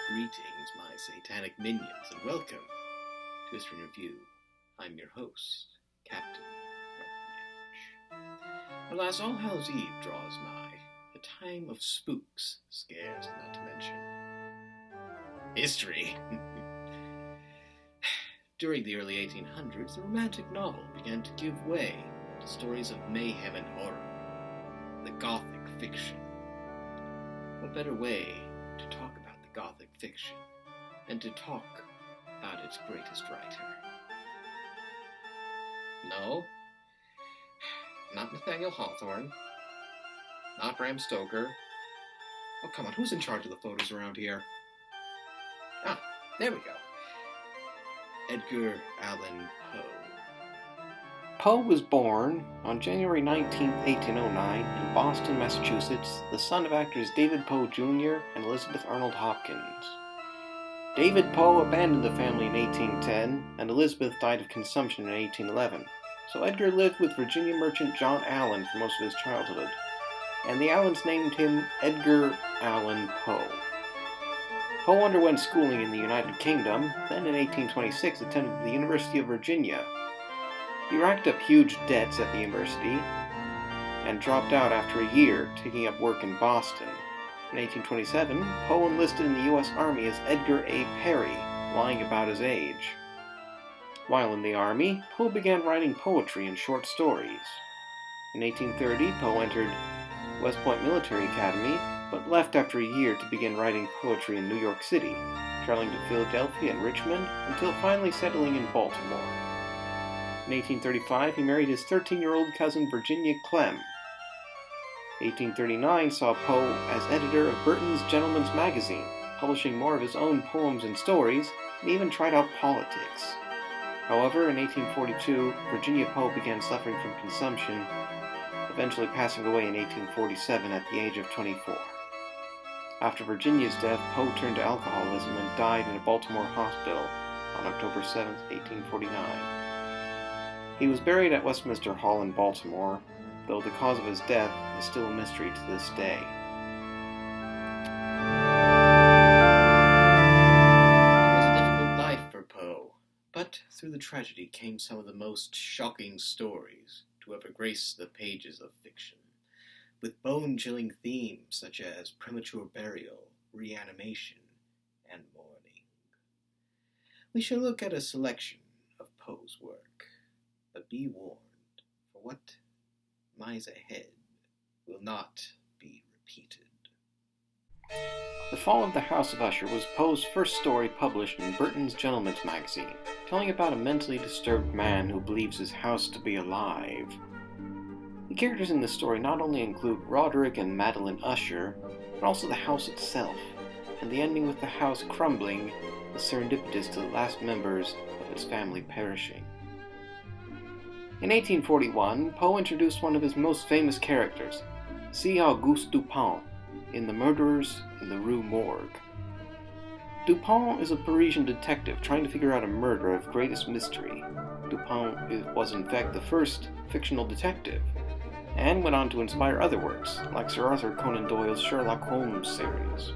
Greetings, my satanic minions, and welcome to History Review. I'm your host, Captain Rutlidge. Alas, All Hallows Eve draws nigh, a time of spooks, scares, not to mention history. During the early 1800s, the romantic novel began to give way to stories of mayhem and horror, the Gothic fiction. What better way to talk about the Gothic fiction than to talk about its greatest writer? No, not Nathaniel Hawthorne, not Bram Stoker. Oh, come on, who's in charge of the photos around here? Ah, there we go. Edgar Allan Poe. Poe was born on January 19, 1809, in Boston, Massachusetts, the son of actors David Poe Jr. and Elizabeth Arnold Hopkins. David Poe abandoned the family in 1810, and Elizabeth died of consumption in 1811, so Edgar lived with Virginia merchant John Allan for most of his childhood, and the Allans named him Edgar Allan Poe. Poe underwent schooling in the United Kingdom, then in 1826 attended the University of Virginia. He racked up huge debts at the university and dropped out after a year, taking up work in Boston. In 1827, Poe enlisted in the U.S. Army as Edgar A. Perry, lying about his age. While in the Army, Poe began writing poetry and short stories. In 1830, Poe entered West Point Military Academy, but left after a year to begin writing poetry in New York City, traveling to Philadelphia and Richmond until finally settling in Baltimore. In 1835, he married his 13-year-old cousin Virginia Clem. 1839 saw Poe as editor of Burton's Gentleman's Magazine, publishing more of his own poems and stories, and even tried out politics. However, in 1842, Virginia Poe began suffering from consumption, eventually passing away in 1847 at the age of 24. After Virginia's death, Poe turned to alcoholism and died in a Baltimore hospital on October 7, 1849. He was buried at Westminster Hall in Baltimore, though the cause of his death is still a mystery to this day. It was a difficult life for Poe, but through the tragedy came some of the most shocking stories to ever grace the pages of fiction, with bone-chilling themes such as premature burial, reanimation, and mourning. We shall look at a selection of Poe's work. But be warned, for what lies ahead will not be repeated. The Fall of the House of Usher was Poe's first story published in Burton's Gentleman's Magazine, telling about a mentally disturbed man who believes his house to be alive. The characters in the story not only include Roderick and Madeline Usher, but also the house itself, and the ending with the house crumbling is serendipitous to the last members of its family perishing. In 1841, Poe introduced one of his most famous characters, C. Auguste Dupin, in The Murderers in the Rue Morgue. Dupin is a Parisian detective trying to figure out a murder of greatest mystery. Dupin was in fact the first fictional detective, and went on to inspire other works, like Sir Arthur Conan Doyle's Sherlock Holmes series.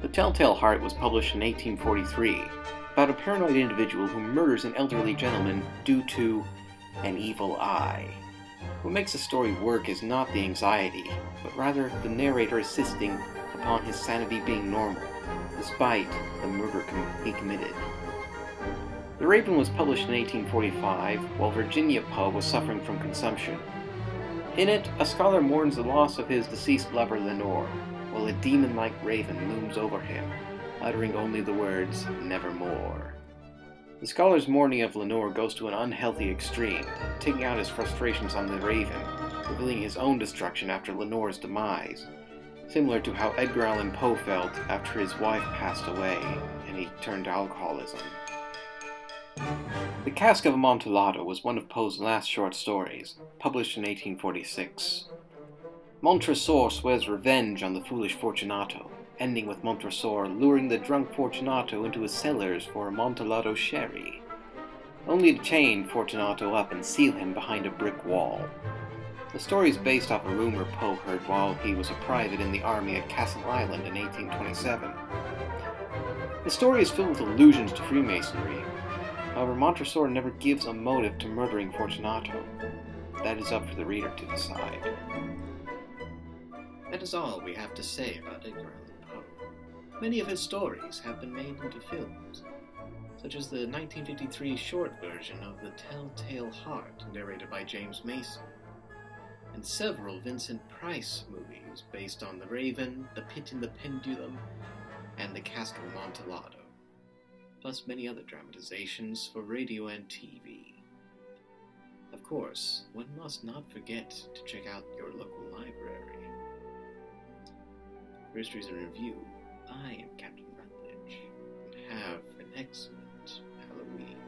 The Telltale Heart was published in 1843, about a paranoid individual who murders an elderly gentleman due to an evil eye. What makes the story work is not the anxiety, but rather the narrator insisting upon his sanity being normal, despite the murder he committed. The Raven was published in 1845, while Virginia Poe was suffering from consumption. In it, a scholar mourns the loss of his deceased lover Lenore, while a demon-like raven looms over him, uttering only the words, "Nevermore." The scholar's mourning of Lenore goes to an unhealthy extreme, taking out his frustrations on the raven, revealing his own destruction after Lenore's demise, similar to how Edgar Allan Poe felt after his wife passed away and he turned to alcoholism. The Cask of Amontillado was one of Poe's last short stories, published in 1846. Montresor swears revenge on the foolish Fortunato, ending with Montresor luring the drunk Fortunato into his cellars for Amontillado sherry, only to chain Fortunato up and seal him behind a brick wall. The story is based off a rumor Poe heard while he was a private in the army at Castle Island in 1827. The story is filled with allusions to Freemasonry. However, Montresor never gives a motive to murdering Fortunato. That is up for the reader to decide. That is all we have to say about Edgar Allan Poe. Many of his stories have been made into films, such as the 1953 short version of The Telltale Heart, narrated by James Mason, and several Vincent Price movies based on The Raven, The Pit and the Pendulum, and The Cask of Amontillado, plus many other dramatizations for radio and TV. Of course, one must not forget to check out your local library. For Histories in Review, I am Captain Rutlidge, and have an excellent Halloween.